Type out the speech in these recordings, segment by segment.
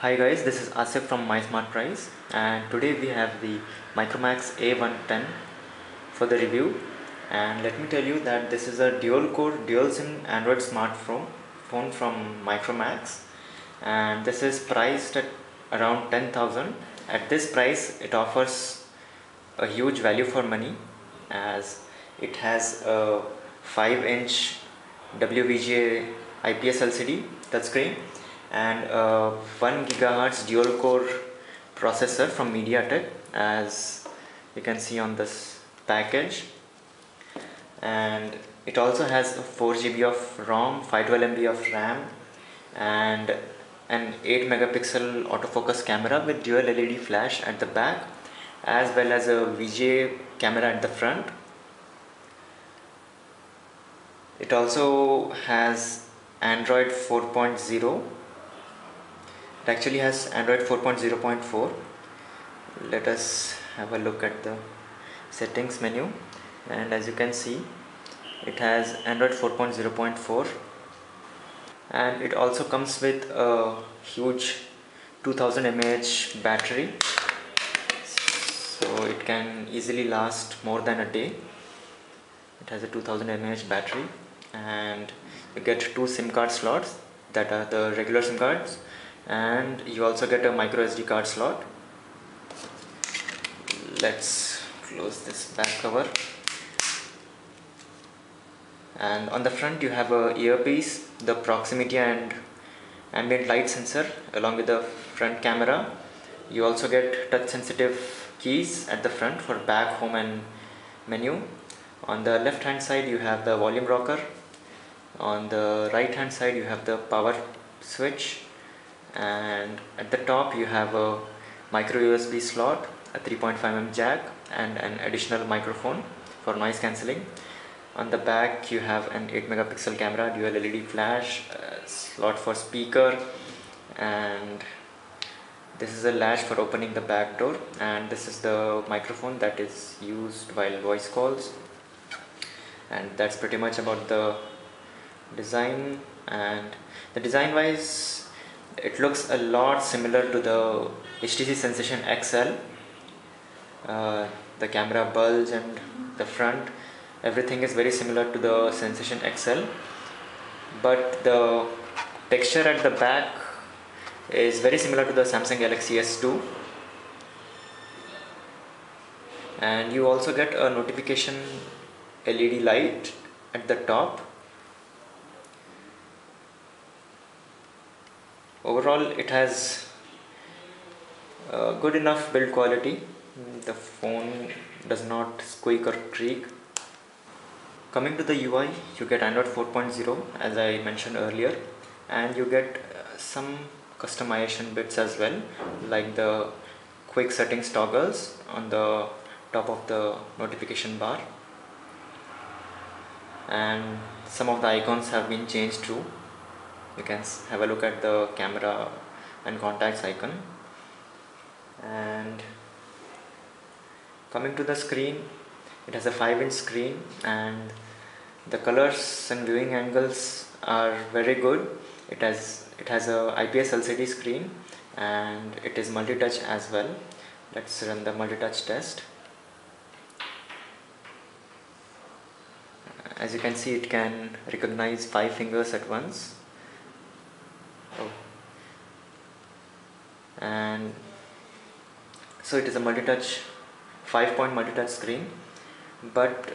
Hi guys, this is Asif from MySmartPrice, and today we have the Micromax A110 for the review. And let me tell you that this is a dual core dual SIM Android smartphone from Micromax, and this is priced at around 10,000. At this price it offers a huge value for money, as it has a 5-inch WVGA IPS LCD touchscreen and a 1 GHz dual core processor from MediaTek, as you can see on this package. And it also has 4 GB of ROM, 512 MB of RAM, and an 8 megapixel autofocus camera with dual LED flash at the back, as well as a VGA camera at the front. It also has Android 4.0. It actually has Android 4.0.4. Let us have a look at the settings menu, and as you can see, it has Android 4.0.4, and it also comes with a huge 2000 mAh battery, so it can easily last more than a day. It has a 2000 mAh battery, and you get 2 SIM card slots, that are the regular SIM cards, and you also get a micro SD card slot. Let's close this back cover. And on the front you have a earpiece, the proximity and ambient light sensor, along with the front camera. You also get touch sensitive keys at the front for back, home and menu. On the left hand side you have the volume rocker. On the right hand side you have the power switch, and at the top you have a micro USB slot, a 3.5mm jack, and an additional microphone for noise cancelling. On the back you have an 8 megapixel camera, dual LED flash, slot for speaker, and this is a latch for opening the back door, and this is the microphone that is used while voice calls. And that's pretty much about the design. And the design wise, it looks a lot similar to the HTC Sensation XL. The camera bulge and the front, everything is very similar to the Sensation XL, but the texture at the back is very similar to the Samsung Galaxy S2. And you also get a notification LED light at the top. Overall, it has good enough build quality. The phone does not squeak or creak. Coming to the UI, you get Android 4.0 as I mentioned earlier, and you get some customization bits as well, like the quick settings toggles on the top of the notification bar, and some of the icons have been changed too. You can have a look at the camera and contacts icon. And coming to the screen, it has a 5-inch screen, and the colors and viewing angles are very good. It has a IPS LCD screen, and it is multi-touch as well. Let's run the multi-touch test. As you can see, it can recognize 5 fingers at once. And so it is a multi-touch 5-point multi-touch screen, but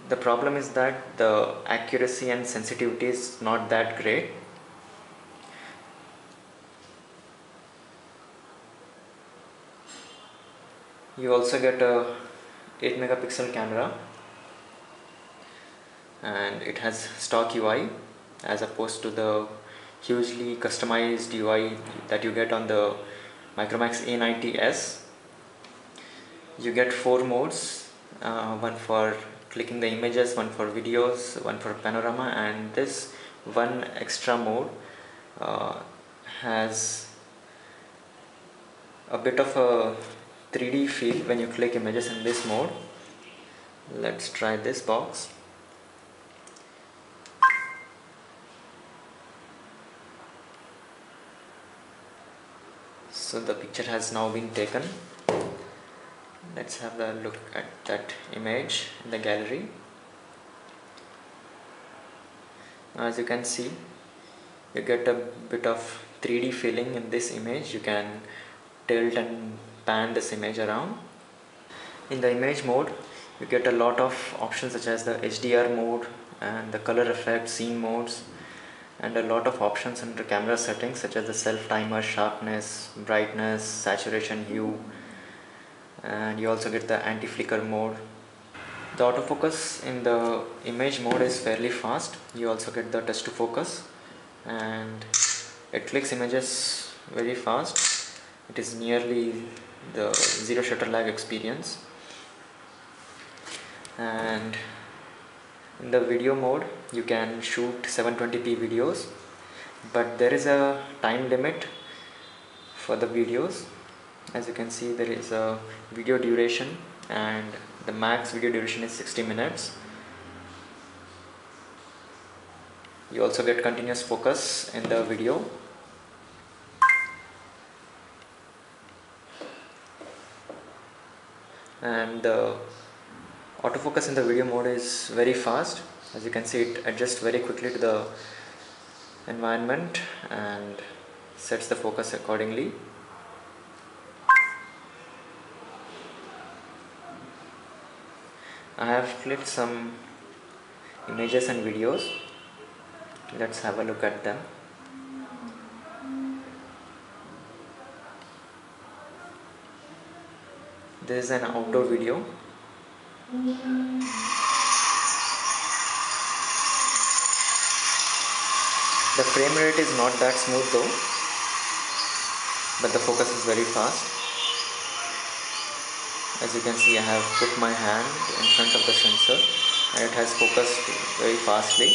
the problem is that the accuracy and sensitivity is not that great. You also get a 8 megapixel camera, and it has stock UI as opposed to the hugely customized UI that you get on the Micromax A90s. You get 4 modes, one for clicking the images, one for videos, one for panorama, and this one extra mode has a bit of a 3D feel when you click images in this mode. Let's try this box. So the picture has now been taken. Let's have a look at that image in the gallery. As you can see, you get a bit of 3D feeling in this image. You can tilt and pan this image around. In the image mode, you get a lot of options such as the HDR mode and the color effect, scene modes, and a lot of options under camera settings such as the self timer, sharpness, brightness, saturation, hue, and you also get the anti-flicker mode. The autofocus in the image mode is fairly fast. You also get the touch to focus, and it clicks images very fast. It is nearly the zero shutter lag experience. And in the video mode, you can shoot 720p videos, but there is a time limit for the videos. As you can see, there is a video duration, and the max video duration is 60 minutes. You also get continuous focus in the video. And the autofocus in the video mode is very fast. As you can see, it adjusts very quickly to the environment and sets the focus accordingly. I have clipped some images and videos. Let's have a look at them. This is an outdoor video. The frame rate is not that smooth though, but the focus is very fast. As you can see, I have put my hand in front of the sensor and it has focused very fastly.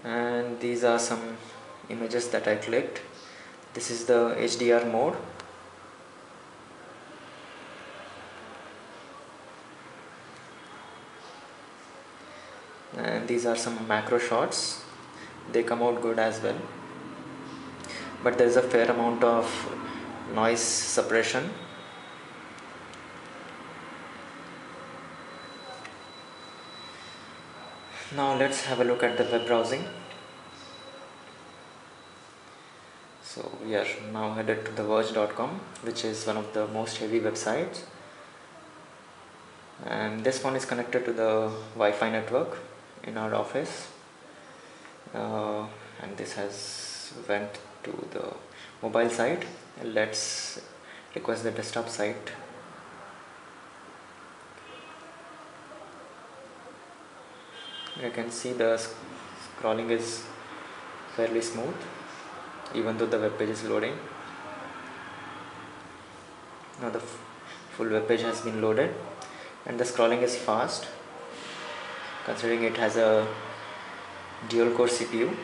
And these are some images that I clicked. This is the HDR mode. And these are some macro shots. They come out good as well, but there is a fair amount of noise suppression. Now let's have a look at the web browsing. So we are now headed to the verge.com, which is one of the most heavy websites, and this one is connected to the Wi-Fi network in our office, and this has went to the mobile site. Let's request the desktop site. You can see the scrolling is fairly smooth even though the web page is loading. Now the full web page has been loaded and the scrolling is fast, considering it has a dual core CPU,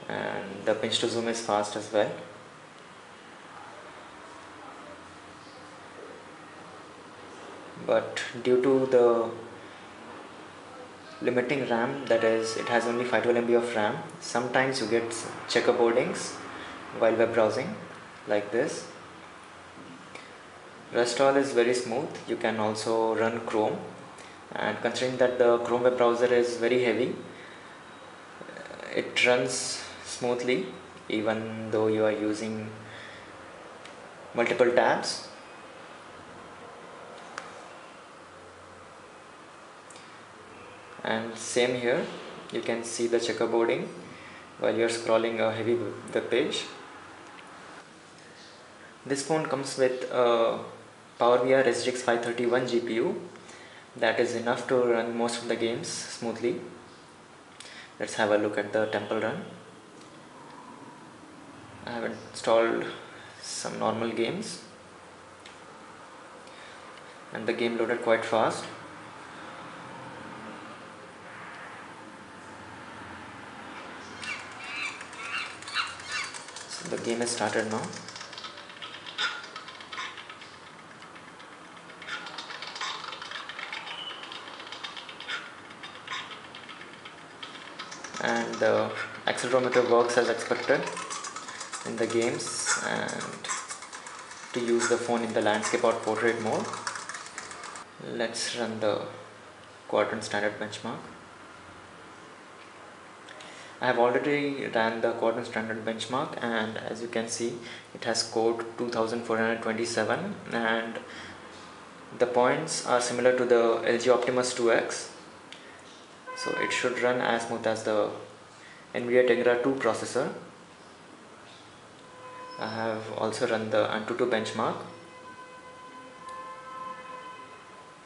and the pinch to zoom is fast as well. But due to the limiting RAM, that is, it has only 512 MB of RAM, sometimes you get checkerboardings while web browsing like this. Rest all is very smooth. You can also run Chrome, and considering that the Chrome web browser is very heavy, it runs smoothly even though you are using multiple tabs. And same here, you can see the checkerboarding while you are scrolling a heavy web page. This phone comes with a PowerVR SGX 531 GPU that is enough to run most of the games smoothly. Let's have a look at the Temple Run. I have installed some normal games and the game loaded quite fast. So the game has started now. and the accelerometer works as expected in the games and to use the phone in the landscape or portrait mode. Let's run the quadrant standard benchmark. I have already ran the quadrant standard benchmark, and as you can see it has scored 2427 and the points are similar to the LG Optimus 2X, so it should run as smooth as the NVIDIA Tegra 2 processor. I have also run the AnTuTu benchmark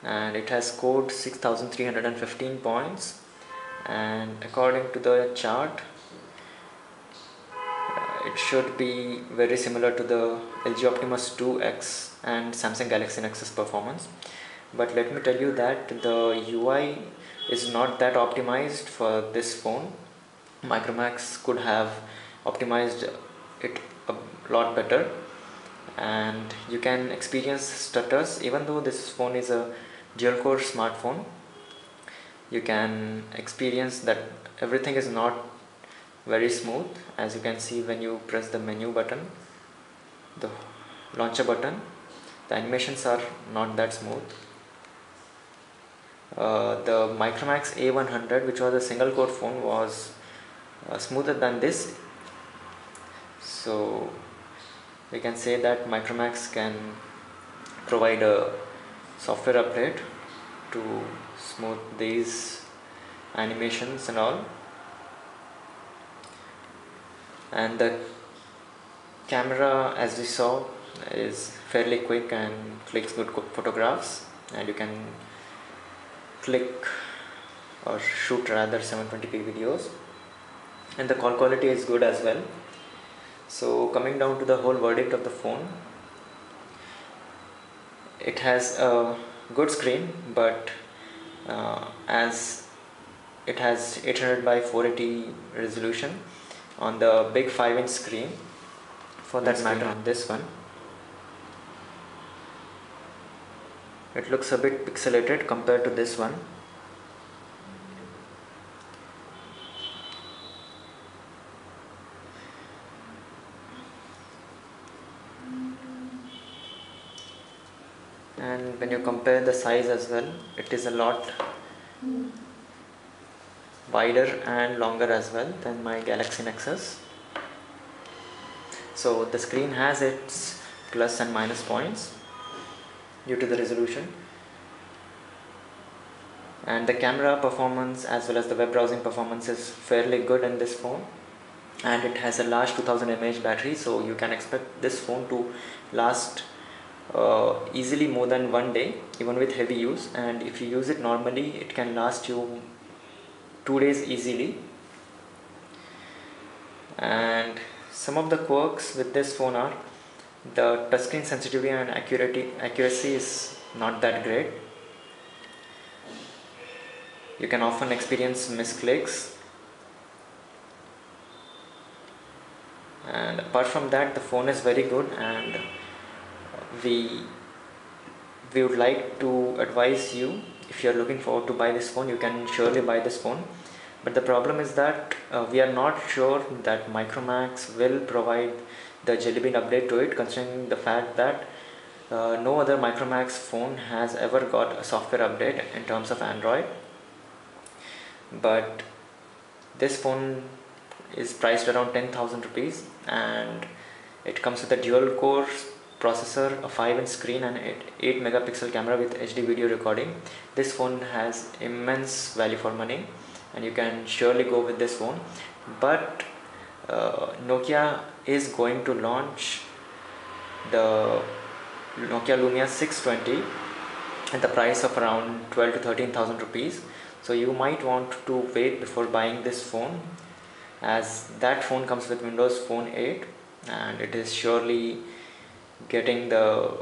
and it has scored 6315 points, and according to the chart it should be very similar to the LG Optimus 2X and Samsung Galaxy Nexus performance. But let me tell you that the UI is not that optimized for this phone. Micromax could have optimized it a lot better, and you can experience stutters even though this phone is a dual core smartphone. You can experience that everything is not very smooth. As you can see, when you press the menu button, the launcher button, the animations are not that smooth. The Micromax A110, which was a single core phone, was smoother than this, so we can say that Micromax can provide a software update to smooth these animations and all. And the camera, as we saw, is fairly quick and clicks good photographs, and you can click or shoot rather 720p videos, and the call quality is good as well. So coming down to the whole verdict of the phone, it has a good screen, but as it has 800 by 480 resolution on the big 5-inch screen, for that matter on this one, it looks a bit pixelated compared to this one. And when you compare the size as well, it is a lot wider and longer as well than my Galaxy Nexus. So the screen has its plus and minus points due to the resolution, and the camera performance as well as the web browsing performance is fairly good in this phone, and it has a large 2000 mAh battery, so you can expect this phone to last easily more than 1 day even with heavy use, and if you use it normally it can last you 2 days easily. And some of the quirks with this phone are the touchscreen sensitivity and accuracy is not that great. You can often experience misclicks, and apart from that the phone is very good, and we would like to advise you, if you are looking forward to buy this phone, you can surely buy this phone. But the problem is that we are not sure that Micromax will provide the Jelly Bean update to it, considering the fact that no other Micromax phone has ever got a software update in terms of Android. But this phone is priced around 10,000 rupees, and it comes with a dual core processor, a 5-inch screen and 8 megapixel camera with HD video recording. This phone has immense value for money, and you can surely go with this phone. But Nokia is going to launch the Nokia Lumia 620 at the price of around 12 to 13,000 rupees. So you might want to wait before buying this phone, as that phone comes with Windows Phone 8 and it is surely getting the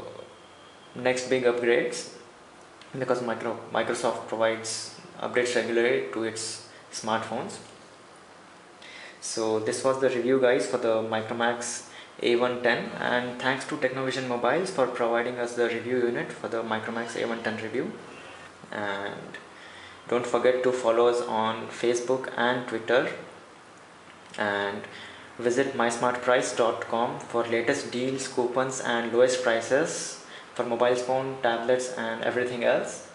next big upgrades, because Microsoft provides updates regularly to its smartphones. So this was the review guys for the Micromax A110, and thanks to Technovision Mobiles for providing us the review unit for the Micromax A110 review. And Don't forget to follow us on Facebook and Twitter, and visit MySmartPrice.com for latest deals, coupons and lowest prices for mobile phone, tablets and everything else.